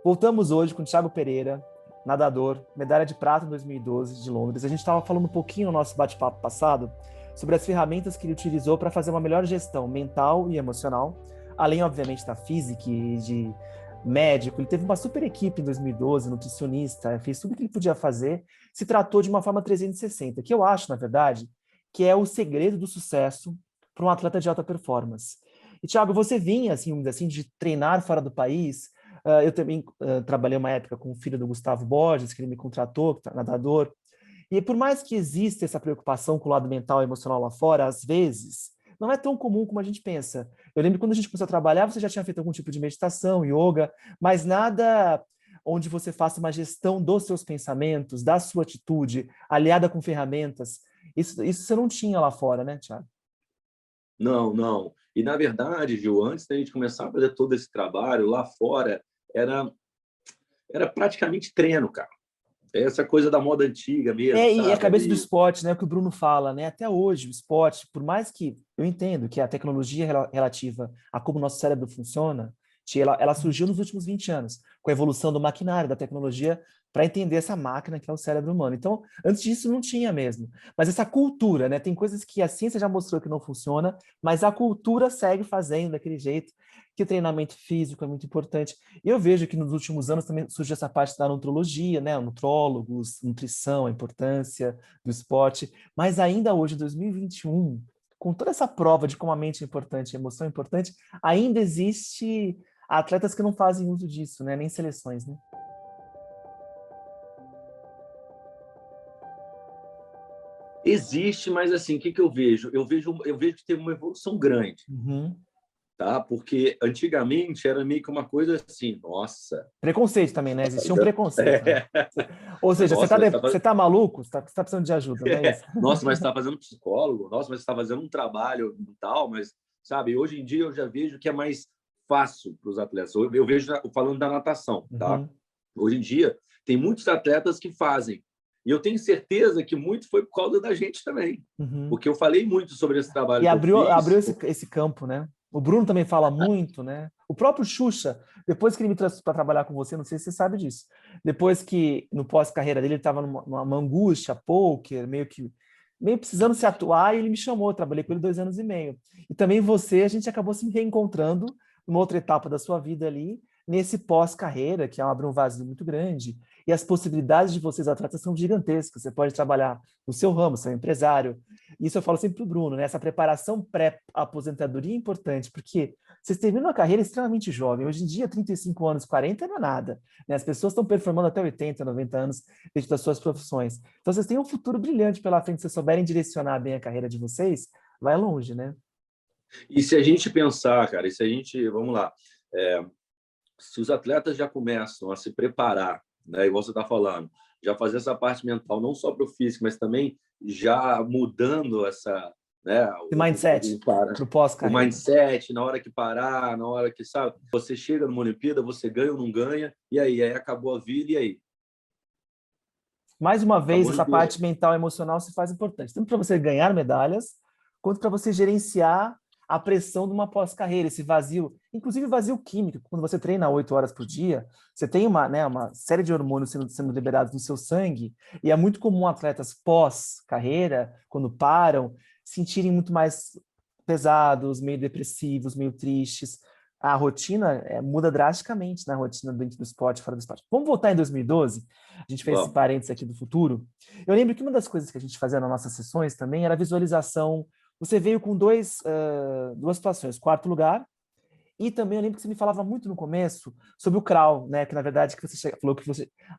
Voltamos hoje com o Thiago Pereira, nadador, medalha de prata em 2012 de Londres. A gente estava falando um pouquinho no nosso bate-papo passado sobre as ferramentas que ele utilizou para fazer uma melhor gestão mental e emocional, além, obviamente, da física e de médico. Ele teve uma super equipe em 2012, nutricionista, fez tudo o que ele podia fazer, se tratou de uma forma 360, que eu acho, na verdade, que é o segredo do sucesso para um atleta de alta performance. E, Thiago, você vinha, assim, de treinar fora do país. Eu também trabalhei uma época com o filho do Gustavo Borges, que ele me contratou, que é nadador. E por mais que exista essa preocupação com o lado mental e emocional lá fora, às vezes, não é tão comum como a gente pensa. Eu lembro que quando a gente começou a trabalhar, você já tinha feito algum tipo de meditação, yoga, mas nada onde você faça uma gestão dos seus pensamentos, da sua atitude, aliada com ferramentas. Isso você não tinha lá fora, né, Thiago? Não, não. E, na verdade, Gil, antes da gente começar a fazer todo esse trabalho, lá fora, era, era praticamente treino, cara. Essa coisa da moda antiga mesmo, E a sabe? cabeça do Ali. esporte, né, o que o Bruno fala, né, até hoje o esporte, por mais que eu entendo que a tecnologia relativa a como o nosso cérebro funciona, ela surgiu nos últimos 20 anos, com a evolução do maquinário, da tecnologia, para entender essa máquina que é o cérebro humano. Então, antes disso não tinha mesmo. Mas essa cultura, né, tem coisas que a ciência já mostrou que não funciona, mas a cultura segue fazendo daquele jeito, que o treinamento físico é muito importante. E eu vejo que nos últimos anos também surgiu essa parte da nutrologia, né? Nutrólogos, nutrição, a importância do esporte. Mas ainda hoje, em 2021, com toda essa prova de como a mente é importante, a emoção é importante, ainda existe atletas que não fazem uso disso, né? Nem seleções, né? Existe, mas assim, o que eu vejo? Eu vejo que teve uma evolução grande, Uhum. tá? Porque antigamente era meio que uma coisa assim, nossa, Preconceito também, né? Existia um fazendo- preconceito, né? Ou seja, nossa, mas você tá maluco? Você tá precisando de ajuda, não é isso? nossa, mas está fazendo psicólogo, nossa, mas está fazendo um trabalho e tal, mas sabe, hoje em dia eu já vejo que é mais fácil para os atletas. Eu vejo falando da natação, tá? Uhum. Hoje em dia tem muitos atletas que fazem. E eu tenho certeza que muito foi por causa da gente também. Uhum. Porque eu falei muito sobre esse E trabalho que eu abriu fiz. esse campo, né? O Bruno também fala muito, né? O próprio Xuxa, depois que ele me trouxe para trabalhar com você, não sei se você sabe disso, depois que no pós-carreira dele ele estava numa angústia, poker, meio precisando se atuar, e ele me chamou, eu trabalhei com ele 2 anos e meio. E também você, a gente acabou se reencontrando numa outra etapa da sua vida ali, nesse pós-carreira, que abre um vazio muito grande. E as possibilidades de vocês, atletas, são gigantescas. Você pode trabalhar no seu ramo, ser um empresário. Isso eu falo sempre para o Bruno, né? Essa preparação pré-aposentadoria é importante, porque vocês terminam uma carreira extremamente jovem. Hoje em dia, 35 anos, 40 não é nada, né? As pessoas estão performando até 80, 90 anos dentro das suas profissões. Então, vocês têm um futuro brilhante pela frente. Se vocês souberem direcionar bem a carreira de vocês, vai longe, né? E se a gente pensar, cara, e se a gente, vamos lá, é, se os atletas já começam a se preparar, né, igual você está falando, já fazer essa parte mental, não só para o físico, mas também já mudando essa, né, E mindset para o o pós-carreira. mindset, na hora que parar, na hora que, sabe, você chega numa Olimpíada, você ganha ou não ganha, e aí acabou a vida, e aí? Mais uma vez, Acabou a essa Olimpíada. parte mental e emocional se faz importante, tanto para você ganhar medalhas, quanto para você gerenciar a pressão de uma pós-carreira, esse vazio, inclusive vazio químico. Quando você treina 8 horas por dia, você tem uma série de hormônios sendo liberados no seu sangue, e é muito comum atletas pós-carreira, quando param, sentirem muito mais pesados, meio depressivos, meio tristes. A rotina muda drasticamente na rotina dentro do esporte, fora do esporte. Vamos voltar em 2012? A gente fez esse Vamos. parênteses aqui do futuro. Eu lembro que uma das coisas que a gente fazia nas nossas sessões também era a visualização. Você veio com duas situações, quarto lugar, e também eu lembro que você me falava muito no começo sobre o crawl, né? Que na verdade que você falou que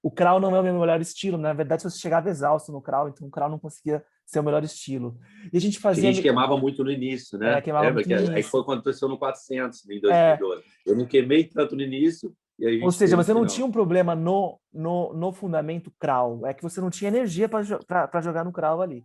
o crawl não é o meu melhor estilo, na verdade você chegava exausto no crawl, então o crawl não conseguia ser o melhor estilo. E a gente Que a fazia gente queimava muito no início, né? queimava Lembra muito no que aí foi início. quando aconteceu no 400, em É, 2012. Eu não queimei tanto no início, e aí a ou gente seja, teve no você não tinha final. um problema no fundamento crawl, é que você não tinha energia para jogar no crawl ali.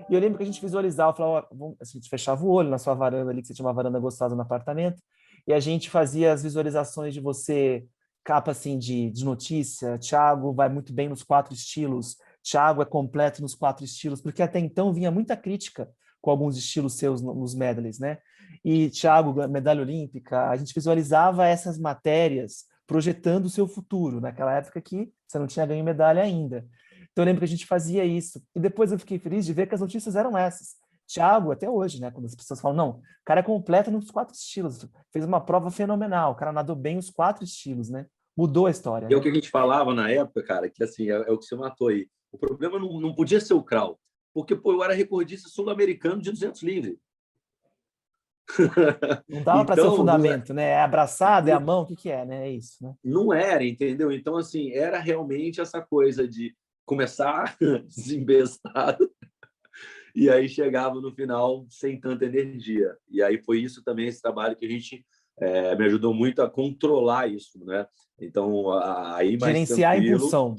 E eu lembro que a gente visualizava, eu falava, ó, a gente fechava o olho na sua varanda ali, que você tinha uma varanda gostosa no apartamento, e a gente fazia as visualizações de você, capa assim de notícia, Thiago vai muito bem nos 4 estilos, Thiago é completo nos 4 estilos, porque até então vinha muita crítica com alguns estilos seus nos medleys, né? e Thiago, medalha olímpica, a gente visualizava essas matérias projetando o seu futuro, naquela época que você não tinha ganho medalha ainda. Então eu lembro que a gente fazia isso. E depois eu fiquei feliz de ver que as notícias eram essas. Thiago, até hoje, né? Quando as pessoas falam, não, o cara é completo nos 4 estilos, fez uma prova fenomenal, o cara nadou bem os 4 estilos, né? Mudou a história, E é o né? que a gente falava na época, cara, que assim, é o que você matou aí. O problema não podia ser o crawl, porque pô, eu era recordista sul-americano de 200 livre. Não dava para ser o Então, fundamento, né? É abraçado, é a mão, o que que é, né? É isso, né? não era, entendeu? Então, assim, era realmente essa coisa de começar desembestado e aí chegava no final sem tanta energia. E aí foi isso também, esse trabalho que a gente me ajudou muito a controlar isso, né? Então, aí mais Gerenciar a tranquilo, impulsão.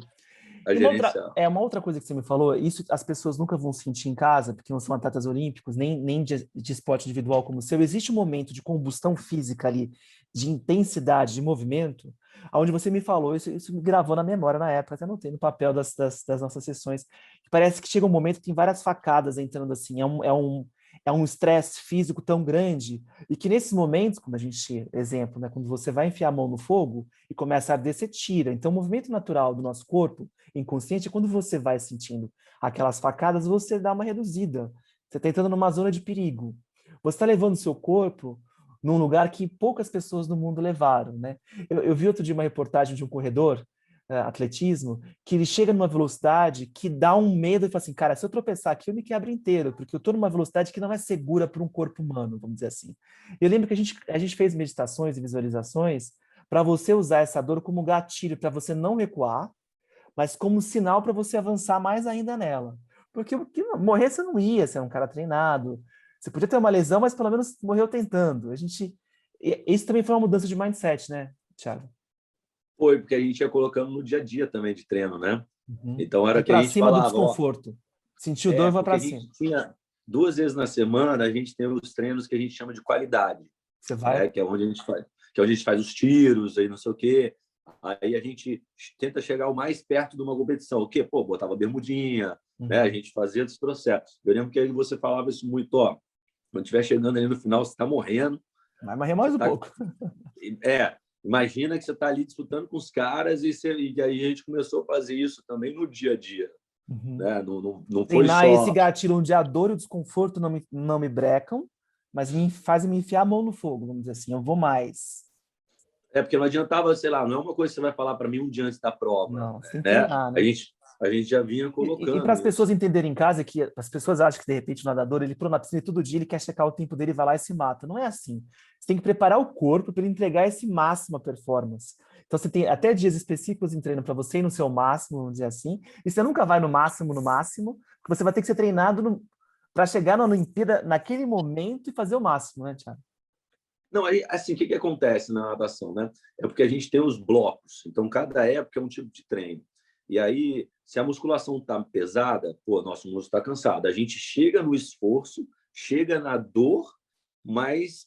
a E gerenciar. uma outra coisa que você me falou, isso as pessoas nunca vão sentir em casa, porque não são atletas olímpicos, nem de esporte individual como o seu. Existe um momento de combustão física ali, de intensidade, de movimento, onde você me falou, isso me gravou na memória na época, até anotei no papel das nossas sessões, que parece que chega um momento que tem várias facadas entrando assim, é um estresse físico tão grande, e que nesses momentos, como a gente, exemplo, né, quando você vai enfiar a mão no fogo e começa a arder, você tira. Então, o movimento natural do nosso corpo inconsciente, quando você vai sentindo aquelas facadas, você dá uma reduzida. Você está entrando numa zona de perigo. Você está levando o seu corpo num lugar que poucas pessoas no mundo levaram, né? Eu vi outro dia uma reportagem de um corredor, atletismo, que ele chega numa velocidade que dá um medo e fala assim, cara, se eu tropeçar aqui, eu me quebro inteiro, porque eu estou numa velocidade que não é segura para um corpo humano, vamos dizer assim. Eu lembro que a gente fez meditações e visualizações para você usar essa dor como gatilho, para você não recuar, mas como sinal para você avançar mais ainda nela. Porque morrer você não ia, você é um cara treinado. Você podia ter uma lesão, mas pelo menos morreu tentando. Isso também foi uma mudança de mindset, né, Thiago? Foi, porque a gente ia colocando no dia a dia também de treino, né? Uhum. Então era Ir que a para gente cima do falava, ó, desconforto. Sentiu dor, vai porque para a cima. gente tinha 2 vezes na semana, a gente tem os treinos que a gente chama de qualidade, Você vai. né? Que é onde a gente faz, que é onde a gente faz os tiros, aí não sei o quê. Aí a gente tenta chegar o mais perto de uma competição. O quê? Pô, botava bermudinha, né? A Uhum. gente fazia esse processo. Eu lembro que aí você falava isso muito, ó, quando estiver chegando ali no final, você está morrendo, Vai morrer você mais um tá, pouco. imagina que você está ali disputando com os caras e aí a gente começou a fazer isso também no dia a dia, Uhum. né? Não foi Treinar esse só gatilho onde a dor e o desconforto não me brecam, mas me fazem me enfiar a mão no fogo, vamos dizer assim. Eu vou mais. porque não adiantava, sei lá, não é uma coisa que você vai falar para mim um dia antes da prova, Não, você tem que né? treinar, A né? gente a gente já vinha Para colocando as pessoas isso. entenderem em casa que as pessoas acham que de repente o nadador ele pula na piscina e todo dia ele quer checar o tempo dele, vai lá e se mata. Não é assim. Você tem que preparar o corpo para ele entregar esse máxima performance. Então você tem até dias específicos em treino para você ir no seu máximo, vamos dizer assim. E você nunca vai no máximo, porque você vai ter que ser treinado para chegar na Olimpíada naquele momento e fazer o máximo, né, Thiago? Não, aí, assim, o que acontece na natação, né? É porque a gente tem os blocos. Então, cada época é um tipo de treino. E aí, se a musculação está pesada, pô, nosso músculo está cansado. A gente chega no esforço, chega na dor, mas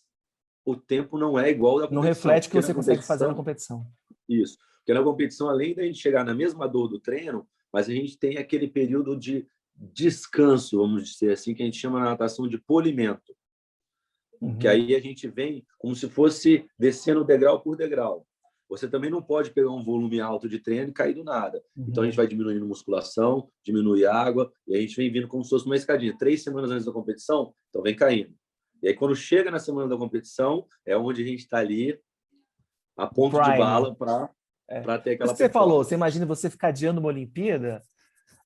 o tempo não é igual da Não competição. reflete o que Porque na você consegue fazer na competição, competição. isso. Porque na competição, além da gente chegar na mesma dor do treino, mas a gente tem aquele período de descanso, vamos dizer assim, que a gente chama na natação de polimento, que Uhum, aí a gente vem como se fosse descendo degrau por degrau. Você também não pode pegar um volume alto de treino e cair do nada. Então a gente uhum. vai diminuindo musculação, diminui água, e a gente vem vindo como se fosse uma escadinha. 3 semanas antes da competição, então vem caindo. E aí quando chega na semana da competição, é onde a gente está ali a ponto de Prime. bala para É. ter Por isso aquela que você falou, você performance. imagina você ficar adiando uma Olimpíada,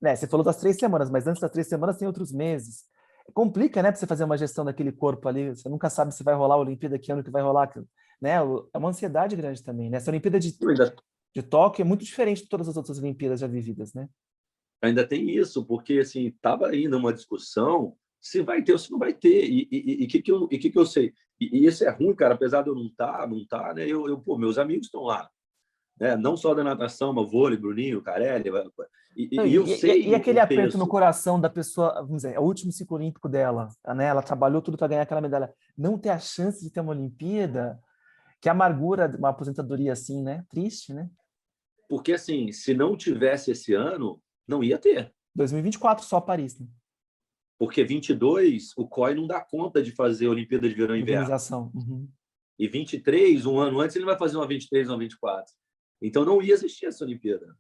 né? Você falou das 3 semanas, mas antes das 3 semanas tem outros meses. Complica, né, para você fazer uma gestão daquele corpo ali. Você nunca sabe se vai rolar a Olimpíada, que ano que vai rolar, né? É uma ansiedade grande também, né? Essa Olimpíada Ainda, de Tóquio é muito diferente de todas as outras Olimpíadas já vividas, né? ainda tem isso, porque assim, estava ainda uma discussão se vai ter ou se não vai ter. E que eu sei? E isso é ruim, cara, apesar de eu não tá, né? Pô, meus amigos estão lá, né? Não só da natação, mas vôlei, Bruninho, Carelli, Não, eu e sei aquele o aperto no peso. coração da pessoa, vamos dizer, é o último ciclo olímpico dela, né? Ela trabalhou tudo para ganhar aquela medalha. Não ter a chance de ter uma Olimpíada, que amargura de uma aposentadoria assim, né? Triste, né? Porque, assim, se não tivesse esse ano, não ia ter. 2024 só Paris, né? Porque 22, o COI não dá conta de fazer a Olimpíada de Verão e Inverno. Organização. Uhum. E 23, um ano antes, ele vai fazer uma 23 ou uma 24. Então não ia existir essa Olimpíada.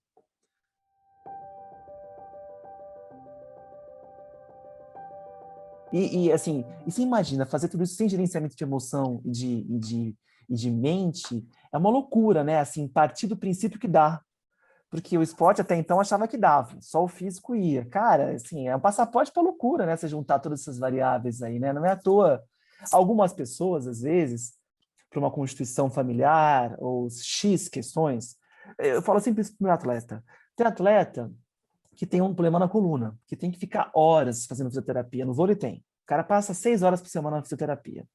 Assim, e você imagina, fazer tudo isso sem gerenciamento de emoção e de mente é uma loucura, né? Assim, partir do princípio que dá. Porque o esporte até então achava que dava, só o físico ia. Cara, assim, é um passaporte para loucura, né? Você juntar todas essas variáveis aí, né? Não é à toa. Algumas pessoas, às vezes, para uma constituição familiar ou X questões, eu falo sempre isso para o meu atleta. Tem atleta que tem um problema na coluna, que tem que ficar horas fazendo fisioterapia. No vôlei tem. O cara passa 6 horas por semana na fisioterapia.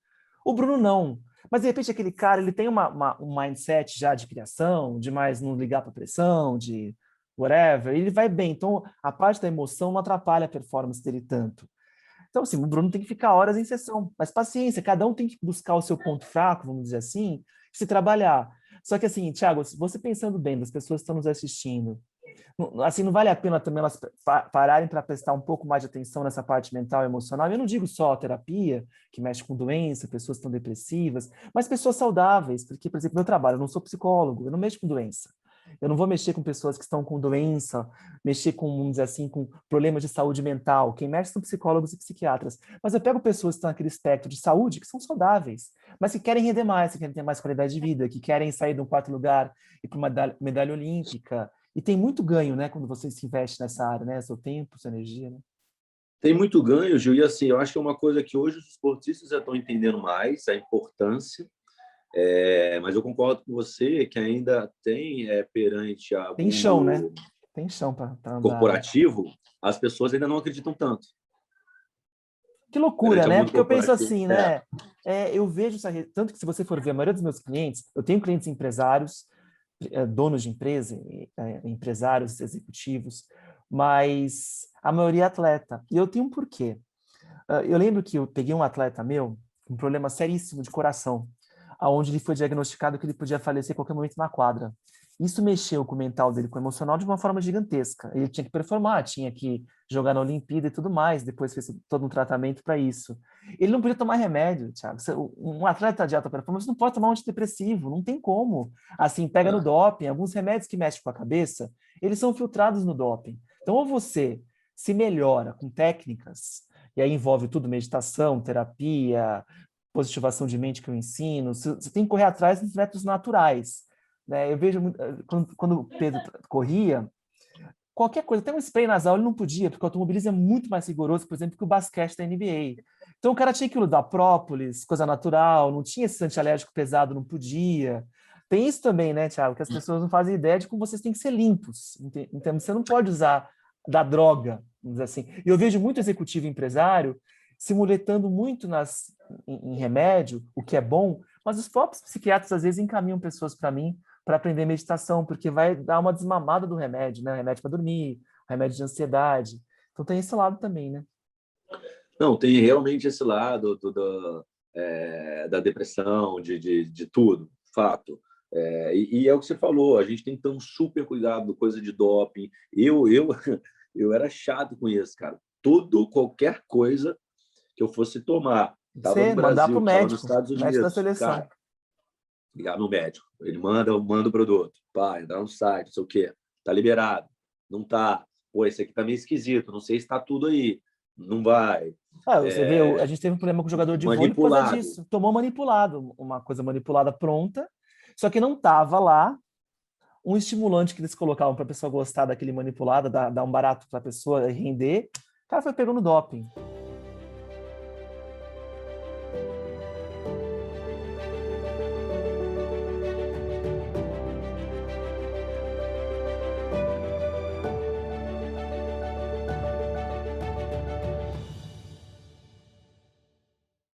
O Bruno não. Mas, de repente, aquele cara ele tem um mindset já de criação, de mais não ligar para pressão, de whatever, ele vai bem. Então, a parte da emoção não atrapalha a performance dele tanto. Então, assim, o Bruno tem que ficar horas em sessão. Mas paciência, cada um tem que buscar o seu ponto fraco, vamos dizer assim, e se trabalhar. Só que, assim, Thiago, você pensando bem, das pessoas que estão nos assistindo, assim, não vale a pena também elas pararem para prestar um pouco mais de atenção nessa parte mental e emocional. Eu não digo só a terapia, que mexe com doença, pessoas que estão depressivas, mas pessoas saudáveis, porque, por exemplo, meu trabalho, eu não sou psicólogo, eu não mexo com doença. Eu não vou mexer com pessoas que estão com doença, mexer com, vamos dizer assim, com problemas de saúde mental. Quem mexe são psicólogos e psiquiatras. Mas eu pego pessoas que estão naquele espectro de saúde, que são saudáveis, mas que querem render mais, que querem ter mais qualidade de vida, que querem sair de um quarto lugar e para uma medalha olímpica. E tem muito ganho, né, quando você se investe nessa área, né? Seu tempo, sua energia, né? Tem muito ganho, Gil, e assim, eu acho que é uma coisa que hoje os esportistas já estão entendendo mais, a importância, mas eu concordo com você que ainda tem, perante a Tem chão, né? mundo Tem chão para andar, né? corporativo, as pessoas ainda não acreditam tanto. Que loucura, Perante ao né? mundo Porque eu penso corporativo. assim, né? Eu vejo tanto que se você for ver a maioria dos meus clientes, eu tenho clientes empresários, donos de empresa, empresários executivos, mas a maioria é atleta. E eu tenho um porquê. Eu lembro que eu peguei um atleta meu com um problema seríssimo de coração, aonde ele foi diagnosticado que ele podia falecer a qualquer momento na quadra. Isso mexeu com o mental dele, com o emocional, de uma forma gigantesca. Ele tinha que performar, tinha que jogar na Olimpíada e tudo mais, depois fez todo um tratamento para isso. Ele não podia tomar remédio, Thiago. Um atleta de alta performance não pode tomar um antidepressivo, não tem como. Assim, pega no doping, alguns remédios que mexem com a cabeça, eles são filtrados no doping. Então, ou você se melhora com técnicas, e aí envolve tudo, meditação, terapia, positivação de mente que eu ensino, você tem que correr atrás dos métodos naturais, né? Eu vejo, quando o Pedro corria, qualquer coisa, até um spray nasal ele não podia, porque o automobilismo é muito mais rigoroso, por exemplo, que o basquete da NBA. Então o cara tinha aquilo da própolis, coisa natural, não tinha esse antialérgico pesado, não podia. Tem isso também, né, Thiago, que as pessoas não fazem ideia de como vocês têm que ser limpos. Então você não pode usar da droga, vamos dizer assim. E eu vejo muito executivo empresário se muletando muito em remédio, o que é bom, mas os próprios psiquiatras às vezes encaminham pessoas para mim para aprender meditação, porque vai dar uma desmamada do remédio, né? Remédio para dormir, remédio de ansiedade. Então tem esse lado também, né? Não, tem realmente esse lado da depressão, de tudo, fato. E é o que você falou, a gente tem que ter um super cuidado, coisa de doping. Eu era chato com isso, cara. Qualquer coisa que eu fosse tomar, estava no Você mandar para Brasil, o estava nos médico, Estados médico da Unidos, seleção. cara, ligar no médico. Ele eu mando o produto. Pá, dá no site, não sei o quê. Tá liberado. Não tá. Pô, esse aqui tá meio esquisito. Não sei se tá tudo aí. Não vai. Você vê, a gente teve um problema com o jogador de vôlei por causa Manipulado. disso. Tomou manipulado, uma coisa manipulada pronta, só que não estava lá um estimulante que eles colocavam para a pessoa gostar daquele manipulado, dar um barato para a pessoa render. O cara foi pegando doping.